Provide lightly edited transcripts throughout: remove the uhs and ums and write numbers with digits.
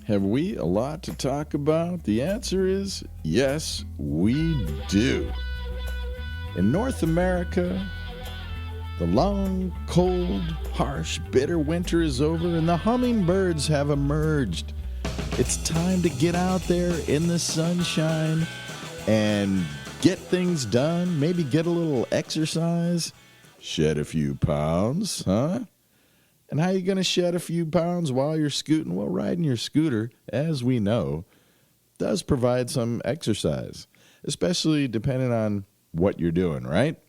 Have we a lot to talk about? The answer is yes, we do. In North America, the long, cold, harsh, bitter winter is over and the hummingbirds have emerged. It's time to get out there in the sunshine and get things done, maybe get a little exercise, shed a few pounds, huh? And how are you going to shed a few pounds while you're scooting? Well, riding your scooter, as we know, does provide some exercise, especially depending on what you're doing, right?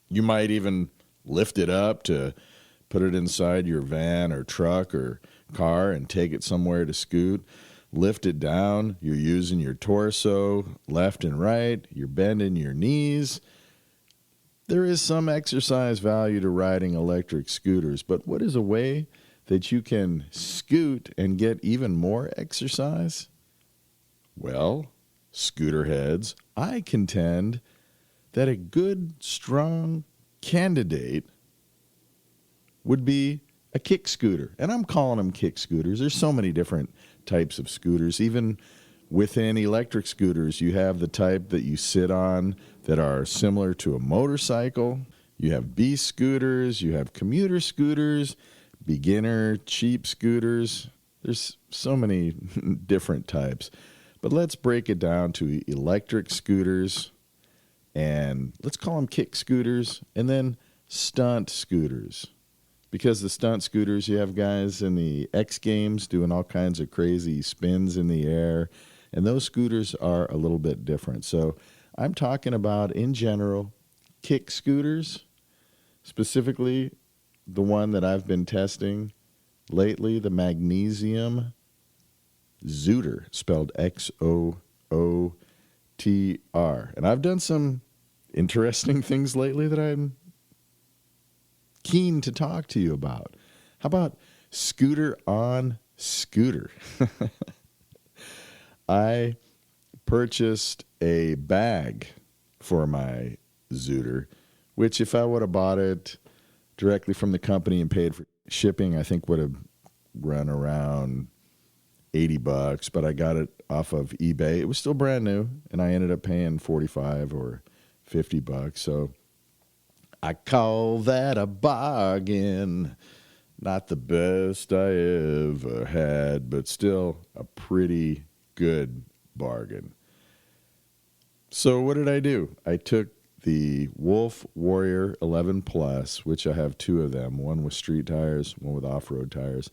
You might even lift it up to put it inside your van or truck or car and take it somewhere to scoot. Lift it down. You're using your torso left and right. You're bending your knees. There is some exercise value to riding electric scooters, but what is a way that you can scoot and get even more exercise? Well, scooter heads, I contend that a good, strong candidate would be a kick scooter. And I'm calling them kick scooters. There's so many different types of scooters. Even within electric scooters, you have the type that you sit on that are similar to a motorcycle. You have beast scooters, you have commuter scooters, beginner, cheap scooters. There's so many different types. But let's break it down to electric scooters, and let's call them kick scooters, and then stunt scooters. Because the stunt scooters, you have guys in the X Games doing all kinds of crazy spins in the air, and those scooters are a little bit different. So I'm talking about, in general, kick scooters, specifically the one that I've been testing lately, the magnesium Xootr, spelled Xootr. And I've done some interesting things lately that I'm keen to talk to you about. How about scooter on scooter? I purchased a bag for my Xootr, which if I would have bought it directly from the company and paid for shipping, I think would have run around $80, but I got it off of eBay. It was still brand new, and I ended up paying $45 or $50. So I call that a bargain. Not the best I ever had, but still a pretty good bargain. So what did I do? I took the Wolf Warrior 11 Plus, which I have two of them, one with street tires, one with off-road tires.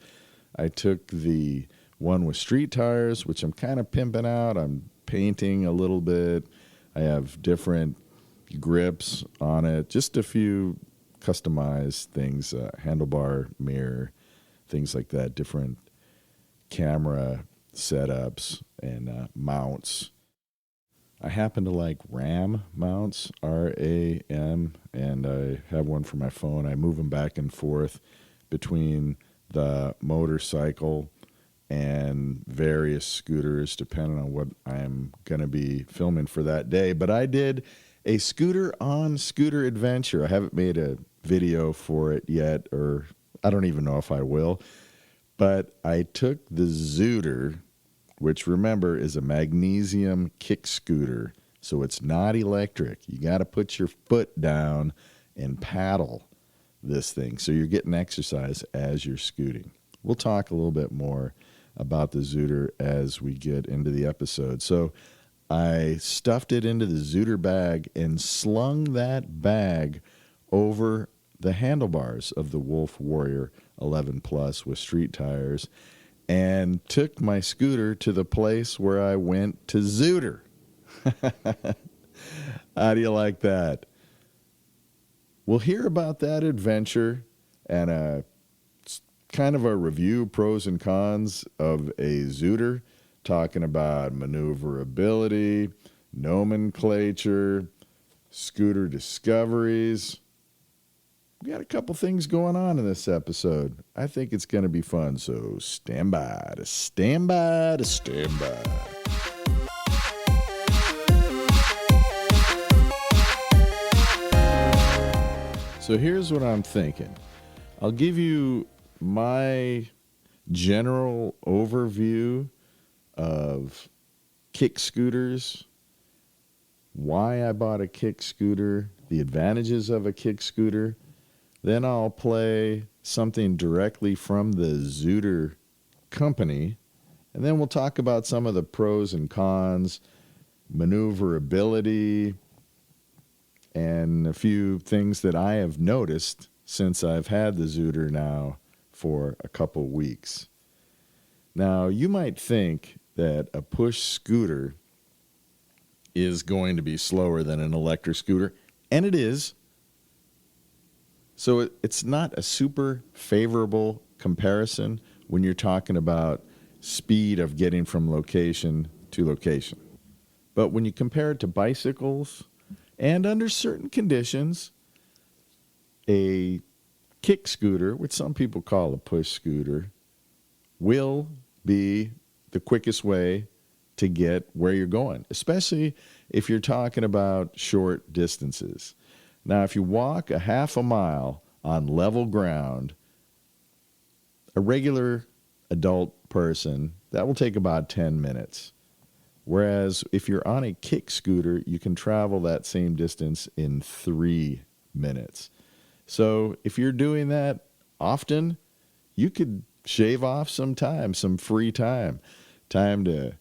I took the one with street tires, which I'm kind of pimping out. I'm painting a little bit. I have different grips on it, just a few customized things, handlebar, mirror, things like that, different camera setups and mounts. I happen to like RAM mounts, RAM, and I have one for my phone. I move them back and forth between the motorcycle and various scooters depending on what I'm going to be filming for that day. But I did a scooter on scooter adventure. I haven't made a video for it yet, or I don't even know if I will. But I took the Xootr, which remember is a magnesium kick scooter, so it's not electric. You got to put your foot down and paddle this thing, so you're getting exercise as you're scooting. We'll talk a little bit more about the Xootr as we get into the episode. So I stuffed it into the Xootr bag and slung that bag over the handlebars of the Wolf Warrior 11 Plus with street tires and took my scooter to the place where I went to Xootr. How do you like that? We'll hear about that adventure and kind of a review, pros and cons of a Xootr, talking about maneuverability, nomenclature, scooter discoveries. We got a couple things going on in this episode. I think it's going to be fun, so stand by. So here's what I'm thinking. I'll give you my general overview of kick scooters, why I bought a kick scooter, the advantages of a kick scooter. Then I'll play something directly from the Xootr company, and then we'll talk about some of the pros and cons, maneuverability, and a few things that I have noticed since I've had the Xootr now for a couple weeks. Now, you might think that a push scooter is going to be slower than an electric scooter, and it is. So it's not a super favorable comparison when you're talking about speed of getting from location to location. But when you compare it to bicycles, and under certain conditions, a kick scooter, which some people call a push scooter, will be the quickest way to get where you're going, especially if you're talking about short distances. Now, if you walk a half a mile on level ground, a regular adult person, that will take about 10 minutes. Whereas if you're on a kick scooter, you can travel that same distance in 3 minutes. So if you're doing that often, you could shave off some time, some free time. Time to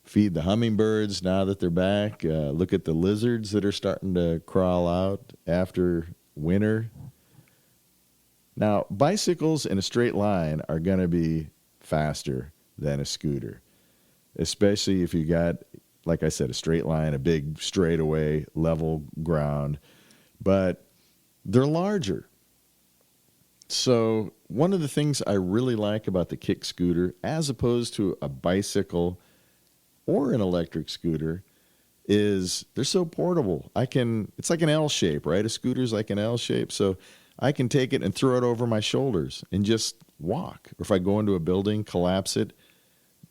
feed the hummingbirds now that they're back. Look at the lizards that are starting to crawl out after winter. Now, bicycles in a straight line are going to be faster than a scooter, especially if you got, like I said, a straight line, a big straightaway, level ground, but they're larger. So one of the things I really like about the kick scooter, as opposed to a bicycle or an electric scooter, is they're so portable. It's like an L shape, right? A scooter's like an L shape, so I can take it and throw it over my shoulders and just walk. Or if I go into a building, collapse it.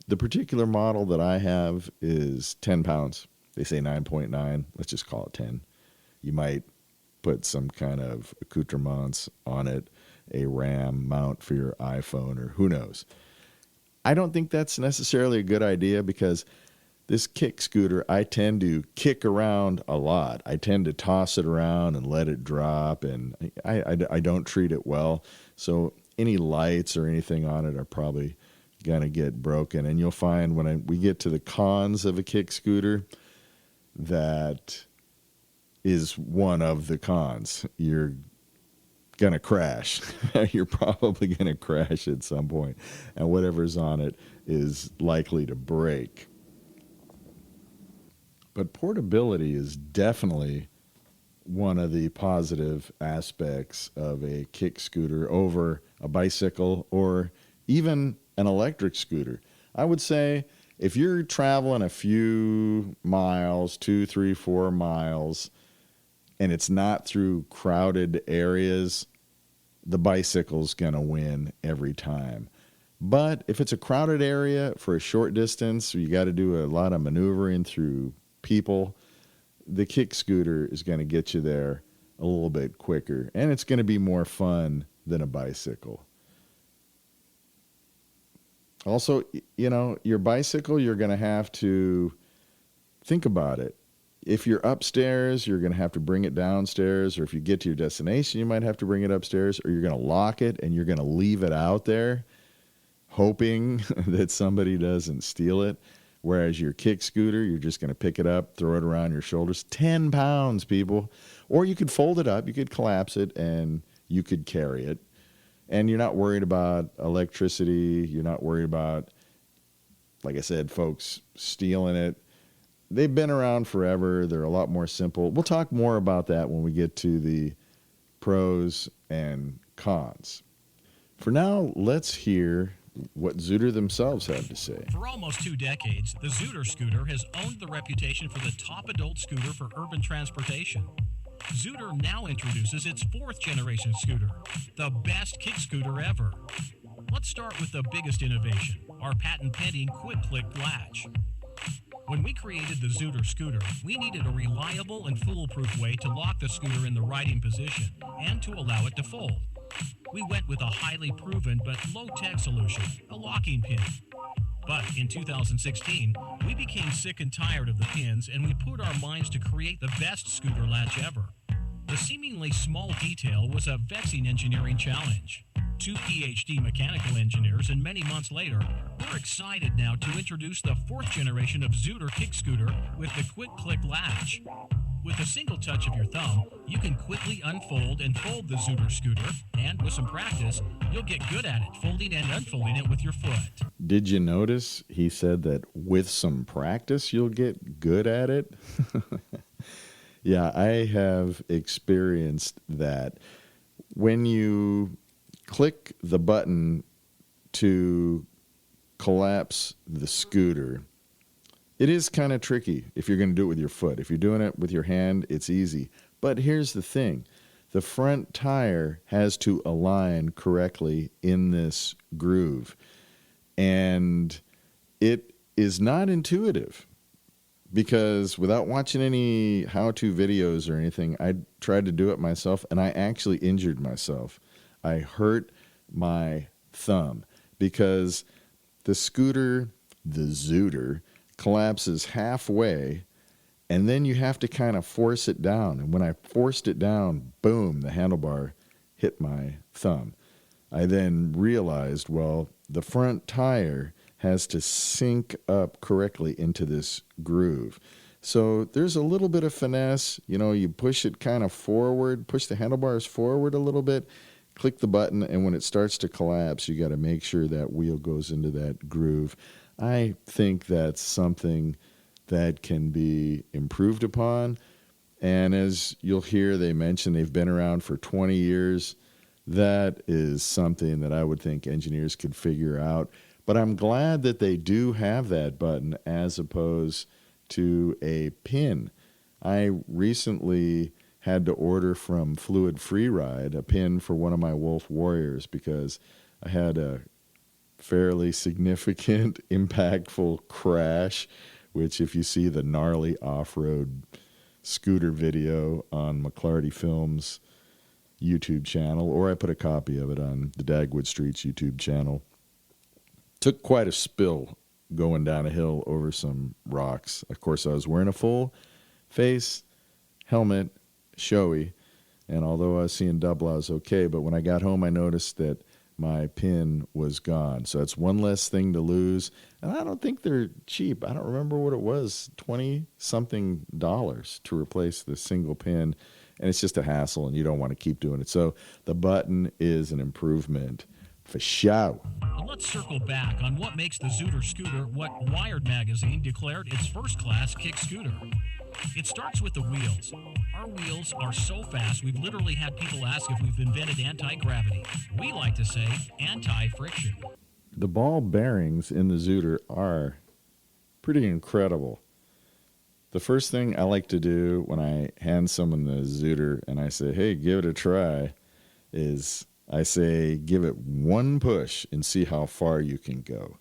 The particular model that I have is 10 pounds. They say 9.9. Let's just call it 10. You might put some kind of accoutrements on it, a RAM mount for your iPhone, or who knows. I don't think that's necessarily a good idea because this kick scooter, I tend to kick around a lot. I tend to toss it around and let it drop, and I don't treat it well. So any lights or anything on it are probably going to get broken. And you'll find when we get to the cons of a kick scooter, that is one of the cons. You're going to crash. You're probably going to crash at some point, and whatever's on it is likely to break. But portability is definitely one of the positive aspects of a kick scooter over a bicycle or even an electric scooter. I would say if you're traveling a few miles, 2, 3, 4 miles, and it's not through crowded areas, the bicycle's going to win every time. But if it's a crowded area for a short distance, you got to do a lot of maneuvering through people, the kick scooter is going to get you there a little bit quicker, and it's going to be more fun than a bicycle. Also, your bicycle, you're going to have to think about it. If you're upstairs, you're going to have to bring it downstairs, or if you get to your destination, you might have to bring it upstairs, or you're going to lock it and you're going to leave it out there hoping that somebody doesn't steal it. Whereas your kick scooter, you're just going to pick it up, throw it around your shoulders. 10 pounds, people. Or you could fold it up, you could collapse it, and you could carry it. And you're not worried about electricity. You're not worried about, like I said, folks stealing it. They've been around forever. They're a lot more simple. We'll talk more about that when we get to the pros and cons. For now, let's hear what Xootr themselves have to say. For almost 2 decades, the Xootr scooter has owned the reputation for the top adult scooter for urban transportation. Xootr now introduces its 4th generation scooter, the best kick scooter ever. Let's start with the biggest innovation, our patent-pending quick-click latch. When we created the Xootr scooter, we needed a reliable and foolproof way to lock the scooter in the riding position and to allow it to fold. We went with a highly proven but low-tech solution, a locking pin. But in 2016, we became sick and tired of the pins, and we put our minds to create the best scooter latch ever. The seemingly small detail was a vexing engineering challenge. Two PhD mechanical engineers, and many months later, we're excited now to introduce the fourth generation of Xootr kick scooter with the quick click latch. With a single touch of your thumb, you can quickly unfold and fold the Xootr scooter, and with some practice, you'll get good at it, folding and unfolding it with your foot. Did you notice he said that with some practice you'll get good at it? Yeah, I have experienced that. When you click the button to collapse the scooter, it is kind of tricky if you're going to do it with your foot. If you're doing it with your hand, it's easy. But here's the thing. The front tire has to align correctly in this groove. And it is not intuitive, because without watching any how-to videos or anything, I tried to do it myself, and I actually injured myself. I hurt my thumb because the scooter, the Xootr, collapses halfway, and then you have to kind of force it down. And when I forced it down, boom, the handlebar hit my thumb. I then realized, well, the front tire has to sync up correctly into this groove. So there's a little bit of finesse. You know, you push it kind of forward, push the handlebars forward a little bit, click the button, and when it starts to collapse, you got to make sure that wheel goes into that groove. I think that's something that can be improved upon. And as you'll hear, they mention they've been around for 20 years. That is something that I would think engineers could figure out. But I'm glad that they do have that button as opposed to a pin. I recently had to order from Fluid Freeride a pin for one of my Wolf Warriors because I had a fairly significant, impactful crash, which if you see the gnarly off-road scooter video on McClarty Films YouTube channel, or I put a copy of it on the Dagwood Streets YouTube channel, took quite a spill going down a hill over some rocks. Of course, I was wearing a full face helmet, showy, and although I was seeing double, I was okay. But when I got home, I noticed that my pin was gone. So that's one less thing to lose. And I don't think they're cheap. I don't remember what it was, $20-something to replace the single pin. And it's just a hassle, and you don't want to keep doing it. So the button is an improvement for sure. Now let's circle back on what makes the Xootr scooter what Wired magazine declared its first-class kick scooter. It starts with the wheels. Our wheels are so fast, we've literally had people ask if we've invented anti-gravity. We like to say anti-friction. The ball bearings in the Xootr are pretty incredible. The first thing I like to do when I hand someone the Xootr and I say, hey, give it a try, is I say, give it one push and see how far you can go.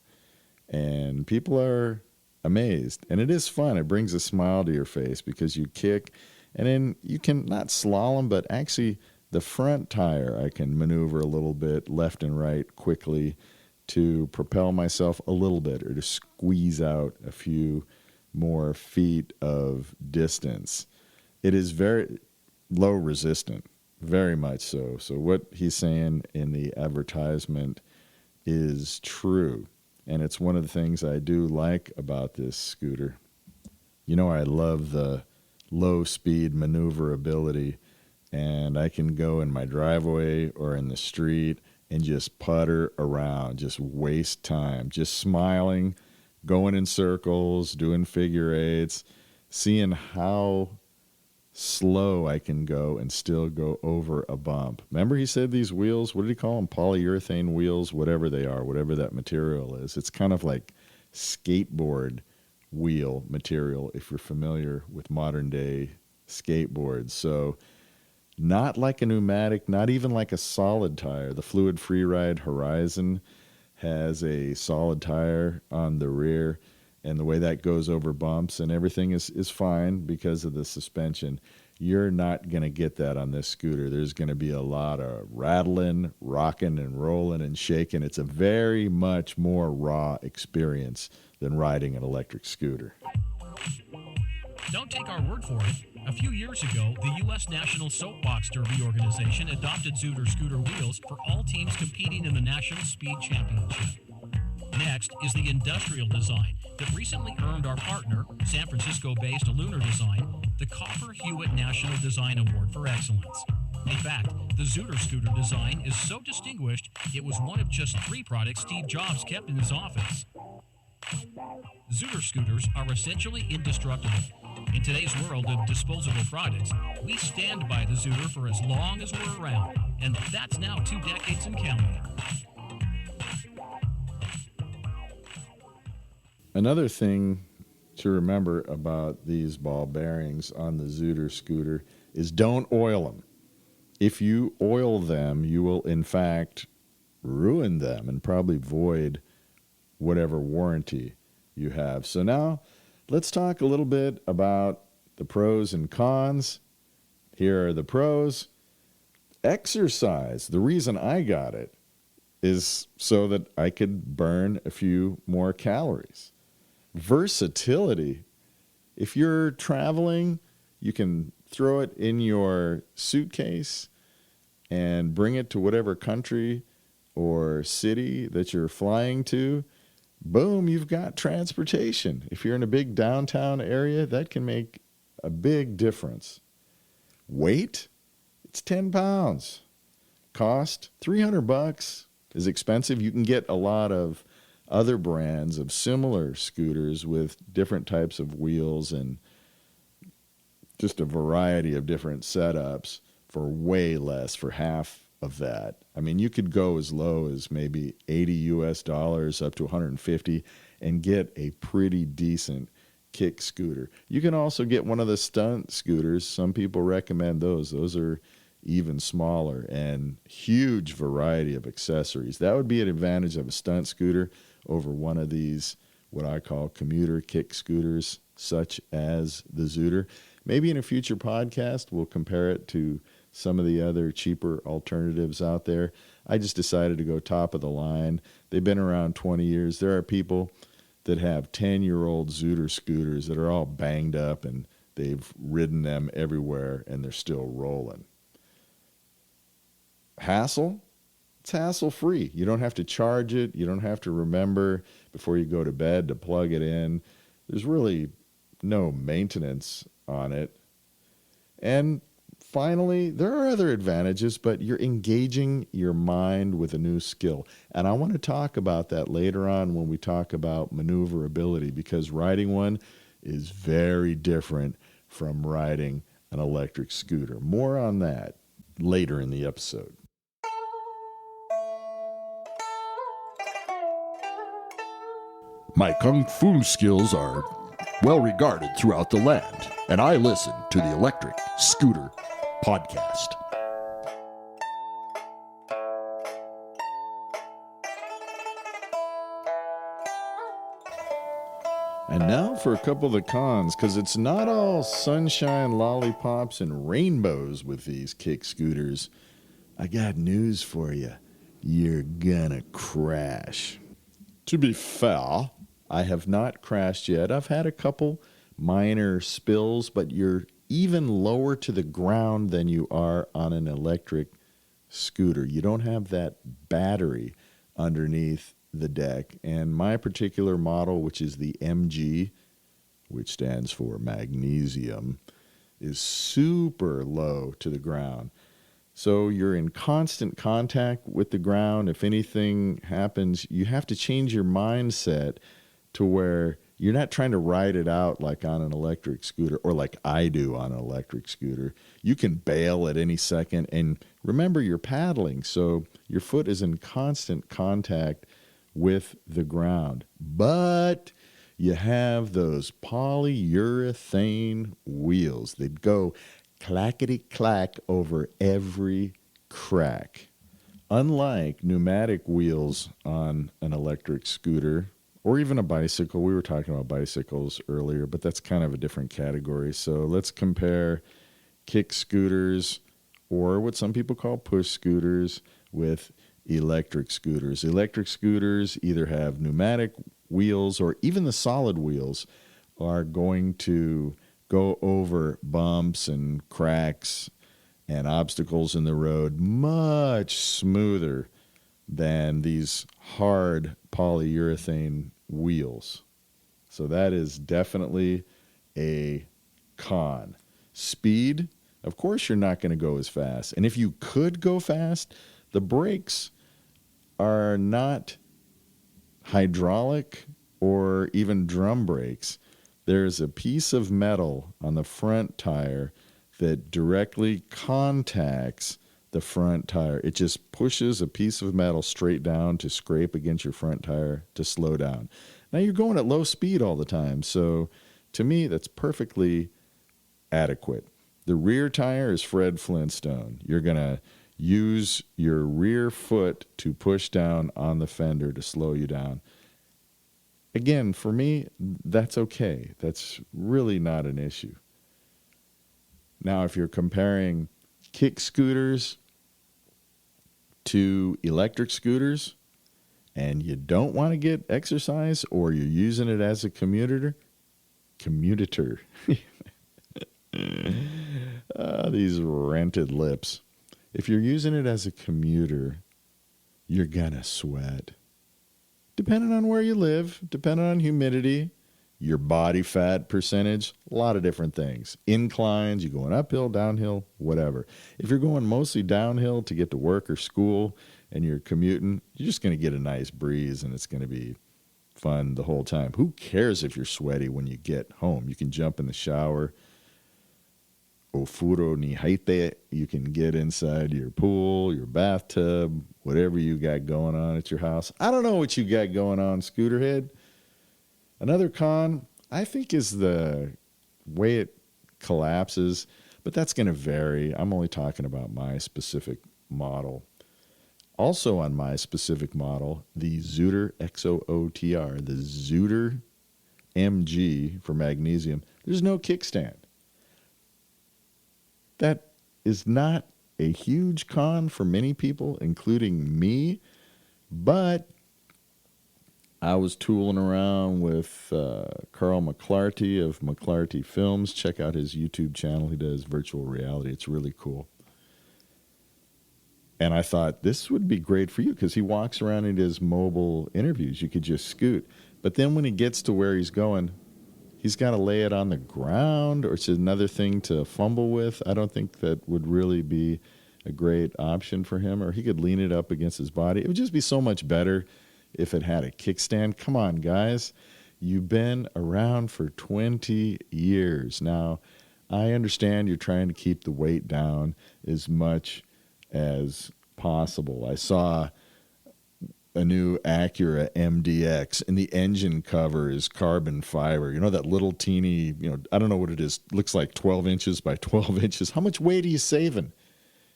And people are amazed. And it is fun. It brings a smile to your face because you kick, and then you can not slalom, but actually the front tire I can maneuver a little bit left and right quickly to propel myself a little bit or to squeeze out a few more feet of distance. It is very low resistant, very much so. So what he's saying in the advertisement is true. And it's one of the things I do like about this scooter. You know, I love the low speed maneuverability, and I can go in my driveway or in the street and just putter around, just waste time, just smiling, going in circles, doing figure eights, seeing how slow I can go and still go over a bump. Remember he said these wheels, what did he call them? Polyurethane wheels, whatever they are, whatever that material is. It's kind of like skateboard wheel material if you're familiar with modern day skateboards. So not like a pneumatic, not even like a solid tire. The Fluid Freeride Horizon has a solid tire on the rear, and the way that goes over bumps and everything is fine because of the suspension. You're not going to get that on this scooter. There's going to be a lot of rattling, rocking, and rolling and shaking. It's a very much more raw experience than riding an electric scooter. Don't take our word for it. A few years ago, the U.S. National Soapbox Derby organization adopted Xootr scooter wheels for all teams competing in the National Speed Championship. Next is the industrial design that recently earned our partner, San Francisco-based Lunar Design, the Copper Hewitt National Design Award for Excellence. In fact, the Xootr scooter design is so distinguished, it was one of just 3 products Steve Jobs kept in his office. Xootr scooters are essentially indestructible. In today's world of disposable products, we stand by the Xootr for as long as we're around, and that's now 2 decades and counting. Another thing to remember about these ball bearings on the Xootr scooter is don't oil them. If you oil them, you will in fact ruin them and probably void whatever warranty you have. So now let's talk a little bit about the pros and cons. Here are the pros. Exercise. The reason I got it is so that I could burn a few more calories. Versatility. If you're traveling, you can throw it in your suitcase and bring it to whatever country or city that you're flying to. Boom, you've got transportation. If you're in a big downtown area, that can make a big difference. Weight, it's 10 pounds. Cost, $300 is expensive. You can get a lot of other brands of similar scooters with different types of wheels and just a variety of different setups for way less, for half of that. I mean, you could go as low as maybe $80 up to $150 and get a pretty decent kick scooter. You can also get one of the stunt scooters. Some people recommend those. Those are even smaller and huge variety of accessories. That would be an advantage of a stunt scooter over one of these, what I call commuter kick scooters, such as the Xootr. Maybe in a future podcast, we'll compare it to some of the other cheaper alternatives out there. I just decided to go top of the line. They've been around 20 years. There are people that have 10-year-old Xootr scooters that are all banged up and they've ridden them everywhere and they're still rolling. Hassle? It's hassle-free. You don't have to charge it. You don't have to remember before you go to bed to plug it in. There's really no maintenance on it. And finally, there are other advantages, but you're engaging your mind with a new skill. And I want to talk about that later on when we talk about maneuverability, because riding one is very different from riding an electric scooter. More on that later in the episode. My kung fu skills are well regarded throughout the land, and I listen to the Electric Scooter Podcast. And now for a couple of the cons, because it's not all sunshine, lollipops, and rainbows with these kick scooters. I got news for you. You're gonna crash. To be fair, I have not crashed yet. I've had a couple minor spills, but you're even lower to the ground than you are on an electric scooter. You don't have that battery underneath the deck. And my particular model, which is the MG, which stands for magnesium, is super low to the ground. So you're in constant contact with the ground. If anything happens, you have to change your mindset to where you're not trying to ride it out like on an electric scooter or like I do on an electric scooter. You can bail at any second. And remember, you're paddling, so your foot is in constant contact with the ground. But you have those polyurethane wheels that go clackety-clack over every crack. Unlike pneumatic wheels on an electric scooter or even a bicycle. We were talking about bicycles earlier, but that's kind of a different category. So let's compare kick scooters, or what some people call push scooters, with electric scooters. Electric scooters either have pneumatic wheels, or even the solid wheels are going to go over bumps and cracks and obstacles in the road much smoother than these hard polyurethane wheels. So that is definitely a con. Speed, of course you're not going to go as fast. And if you could go fast, the brakes are not hydraulic or even drum brakes. There's a piece of metal on the front tire that directly contacts the front tire. It just pushes a piece of metal straight down to scrape against your front tire to slow down. Now you're going at low speed all the time, so to me that's perfectly adequate. The rear tire is Fred Flintstone. You're going to use your rear foot to push down on the fender to slow you down. Again, for me, that's okay. That's really not an issue. Now, if you're comparing kick scooters to electric scooters and you don't want to get exercise, or you're using it as a commuter, these rented lips. If you're using it as a commuter, you're gonna sweat. Depending on where you live, depending on humidity, your body fat percentage, a lot of different things. Inclines, you're going uphill, downhill, whatever. If you're going mostly downhill to get to work or school and you're commuting, you're just going to get a nice breeze and it's going to be fun the whole time. Who cares if you're sweaty when you get home? You can jump in the shower. Ofuro ni haite. You can get inside your pool, your bathtub, whatever you got going on at your house. I don't know what you got going on, Scooterhead. Another con, I think, is the way it collapses, but that's going to vary. I'm only talking about my specific model. Also on my specific model, the Xootr Xootr, the Xootr MG for magnesium, there's no kickstand. That is not a huge con for many people, including me, but I was tooling around with Carl McClarty of McClarty Films. Check out his YouTube channel. He does virtual reality. It's really cool. And I thought this would be great for you because he walks around and does mobile interviews. You could just scoot. But then when he gets to where he's going, he's got to lay it on the ground, or it's another thing to fumble with. I don't think that would really be a great option for him. Or he could lean it up against his body. It would just be so much better if it had a kickstand. Come on, guys. You've been around for 20 years. Now, I understand you're trying to keep the weight down as much as possible. I saw a new Acura MDX, and the engine cover is carbon fiber. You know, that little teeny, I don't know what it is. Looks like 12 inches by 12 inches. How much weight are you saving?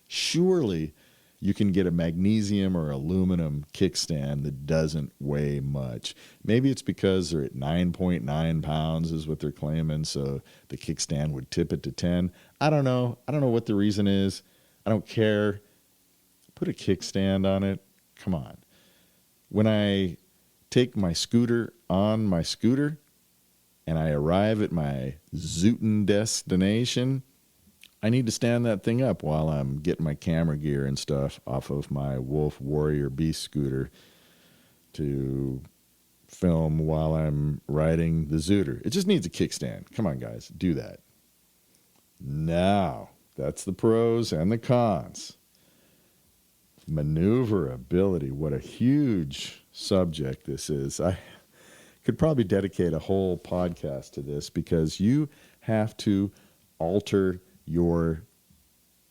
Surely you can get a magnesium or aluminum kickstand that doesn't weigh much. Maybe it's because they're at 9.9 pounds is what they're claiming, so the kickstand would tip it to 10. I don't know. I don't know what the reason is. I don't care. Put a kickstand on it. Come on. When I take my scooter on my scooter and I arrive at my Zootering destination, I need to stand that thing up while I'm getting my camera gear and stuff off of my Wolf Warrior Beast scooter to film while I'm riding the Xootr. It just needs a kickstand. Come on, guys. Do that. Now, that's the pros and the cons. Maneuverability. What a huge subject this is. I could probably dedicate a whole podcast to this because you have to alter your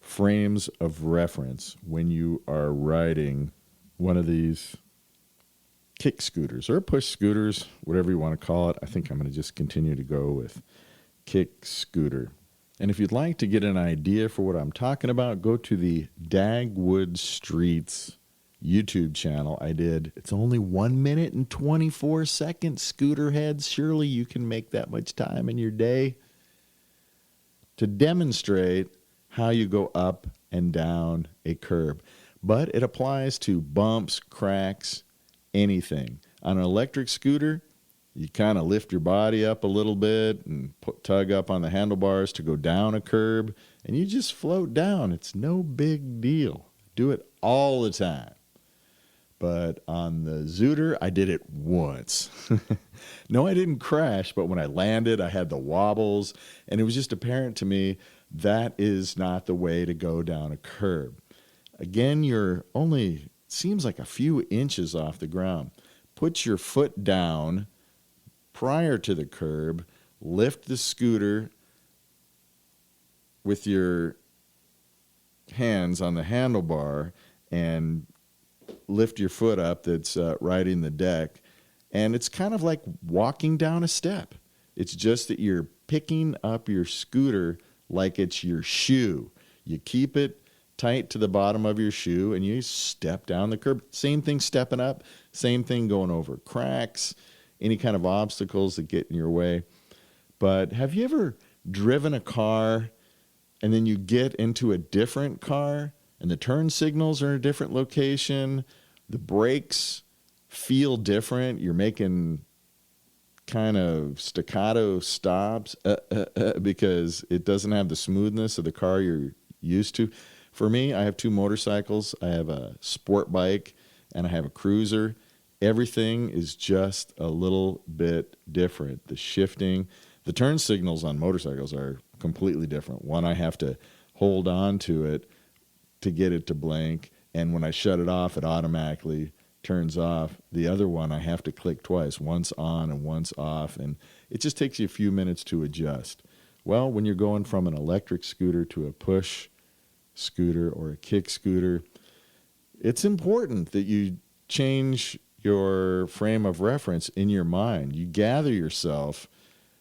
frames of reference when you are riding one of these kick scooters or push scooters, whatever you want to call it. I think I'm going to just continue to go with kick scooter. And if you'd like to get an idea for what I'm talking about, go to the Dagwood Streets YouTube channel. It's only 1 minute and 24 seconds, scooter heads. Surely you can make that much time in your day to demonstrate how you go up and down a curb. But it applies to bumps, cracks, anything. On an electric scooter, you kind of lift your body up a little bit and tug up on the handlebars to go down a curb, and you just float down. It's no big deal. Do it all the time. But on the Xootr, I did it once. No, I didn't crash, but when I landed, I had the wobbles, and it was just apparent to me that is not the way to go down a curb. Again, you're only, seems like a few inches off the ground. Put your foot down prior to the curb, lift the scooter with your hands on the handlebar, and lift your foot up that's riding the deck. And it's kind of like walking down a step. It's just that you're picking up your scooter like it's your shoe. You keep it tight to the bottom of your shoe and you step down the curb. Same thing stepping up, same thing going over cracks, any kind of obstacles that get in your way. But have you ever driven a car and then you get into a different car and the turn signals are in a different location, the brakes feel different, you're making kind of staccato stops because it doesn't have the smoothness of the car you're used to? For me, I have two motorcycles. I have a sport bike and I have a cruiser. Everything is just a little bit different. The shifting, the turn signals on motorcycles are completely different. One, I have to hold on to it to get it to blink, and when I shut it off, it automatically turns off. The other one, I have to click twice, once on and once off, and it just takes you a few minutes to adjust. Well, when you're going from an electric scooter to a push scooter or a kick scooter, it's important that you change your frame of reference in your mind. You gather yourself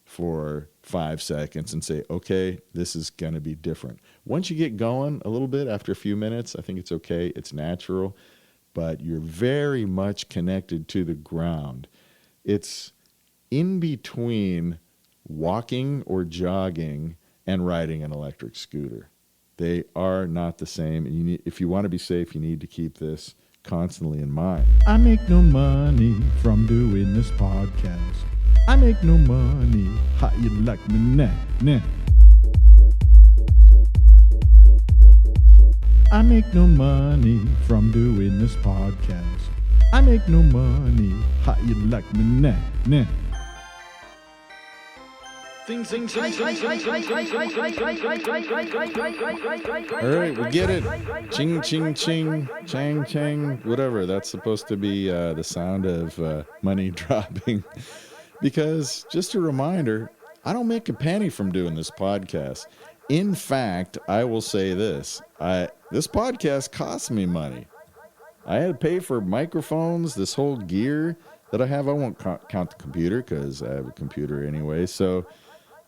for 5 seconds and say, okay, this is going to be different. Once you get going a little bit, after a few minutes, I think it's okay. It's natural, but you're very much connected to the ground. It's in between walking or jogging and riding an electric scooter. They are not the same. And if you want to be safe, you need to keep this constantly in mind. I make no money from doing this podcast. I make no money. How you like me now? I make no money from doing this podcast. I make no money. How you like me now? All right, we get it. Ching, ching, ching, chang, chang, whatever. That's supposed to be the sound of money dropping. Because, just a reminder, I don't make a penny from doing this podcast. In fact, I will say this. This podcast costs me money. I had to pay for microphones, this whole gear that I have. I won't count the computer because I have a computer anyway. So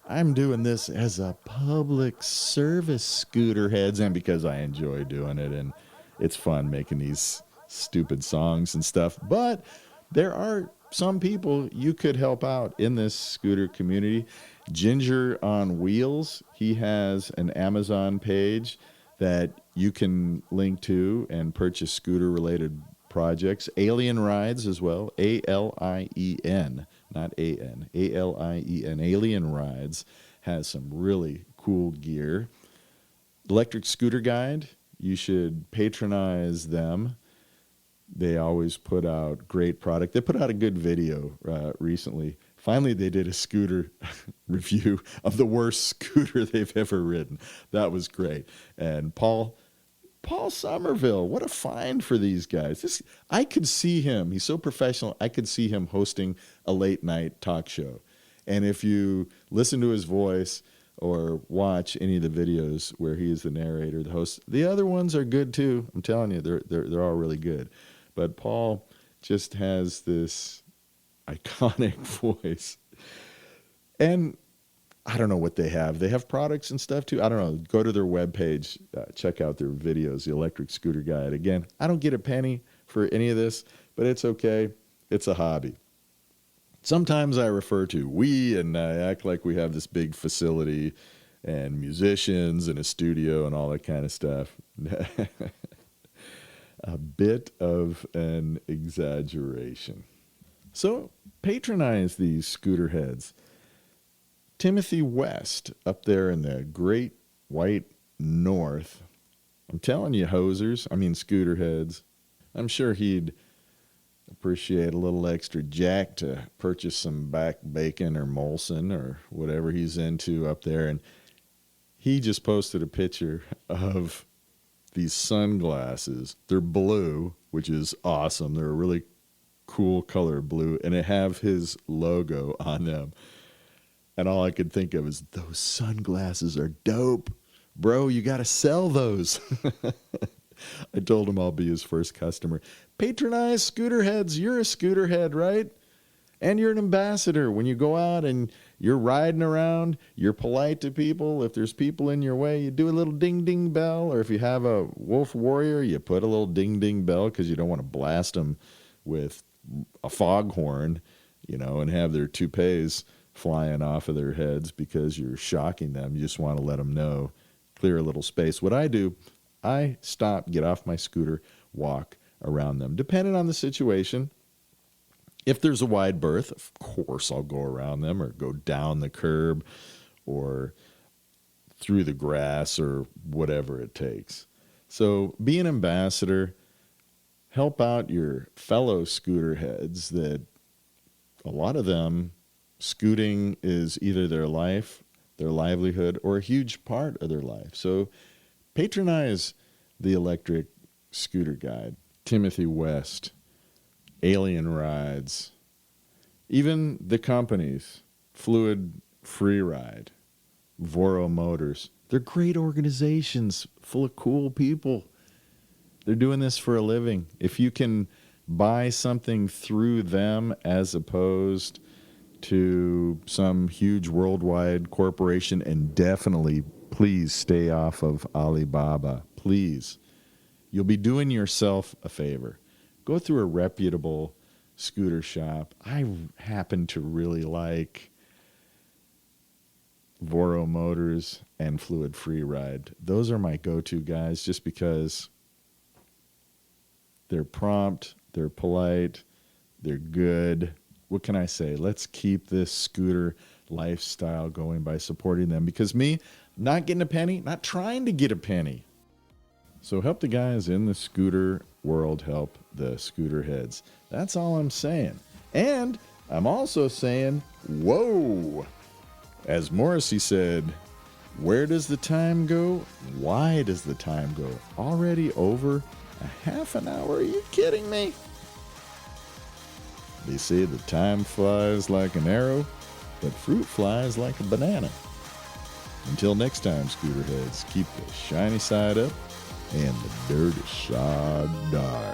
I'm doing this as a public service, scooter heads, and because I enjoy doing it. And it's fun making these stupid songs and stuff. But there are some people you could help out in this scooter community. Ginger on Wheels, he has an Amazon page that you can link to and purchase scooter-related projects. Alien Rides as well, A-L-I-E-N, not A-N, A-L-I-E-N. Alien Rides has some really cool gear. Electric Scooter Guide, you should patronize them. They always put out great product. They put out a good video recently. Finally, they did a scooter review of the worst scooter they've ever ridden. That was great. And Paul Somerville, what a find for these guys. I could see him. He's so professional. I could see him hosting a late night talk show. And if you listen to his voice or watch any of the videos where he is the narrator, the host, the other ones are good too. I'm telling you, they're all really good. But Paul just has this iconic voice. And I don't know what they have. They have products and stuff too. I don't know. Go to their webpage, check out their videos, the Electric Scooter Guide. Again, I don't get a penny for any of this, but it's okay. It's a hobby. Sometimes I refer to we and I act like we have this big facility and musicians in a studio and all that kind of stuff. A bit of an exaggeration. So patronize these scooter heads. Timothy West up there in the great white north. I'm telling you, scooter heads. I'm sure he'd appreciate a little extra jack to purchase some back bacon or Molson or whatever he's into up there. And he just posted a picture of these sunglasses. They're blue, which is awesome. They're a really cool color blue, and they have his logo on them. And all I could think of is, those sunglasses are dope. Bro, you got to sell those. I told him I'll be his first customer. Patronize scooter heads. You're a scooter head, right? And you're an ambassador. When you go out and you're riding around, you're polite to people. If there's people in your way, you do a little ding-ding bell. Or if you have a wolf warrior, you put a little ding-ding bell because you don't want to blast them with a foghorn, and have their toupees flying off of their heads because you're shocking them. You just want to let them know, clear a little space. What I do, I stop, get off my scooter, walk around them. Depending on the situation, if there's a wide berth, of course I'll go around them or go down the curb or through the grass or whatever it takes. So be an ambassador. Help out your fellow scooter heads that a lot of them, scooting is either their life, their livelihood, or a huge part of their life. So patronize the electric scooter guide. Timothy West, Alien Rides, even the companies, Fluid Freeride, Voro Motors. They're great organizations full of cool people. They're doing this for a living. If you can buy something through them as opposed to some huge worldwide corporation, and definitely please stay off of Alibaba, please. You'll be doing yourself a favor. Go through a reputable scooter shop. I happen to really like Voro Motors and Fluid Freeride. Those are my go-to guys just because they're prompt, they're polite, they're good. What can I say? Let's keep this scooter lifestyle going by supporting them. Because me, not getting a penny, not trying to get a penny. So help the guys in the scooter world help the scooter heads. That's all I'm saying. And I'm also saying, whoa! As Morrissey said, where does the time go? Why does the time go? Already over a half an hour? Are you kidding me? They say the time flies like an arrow, but fruit flies like a banana. Until next time, scooter heads, keep the shiny side up and the dirty side down.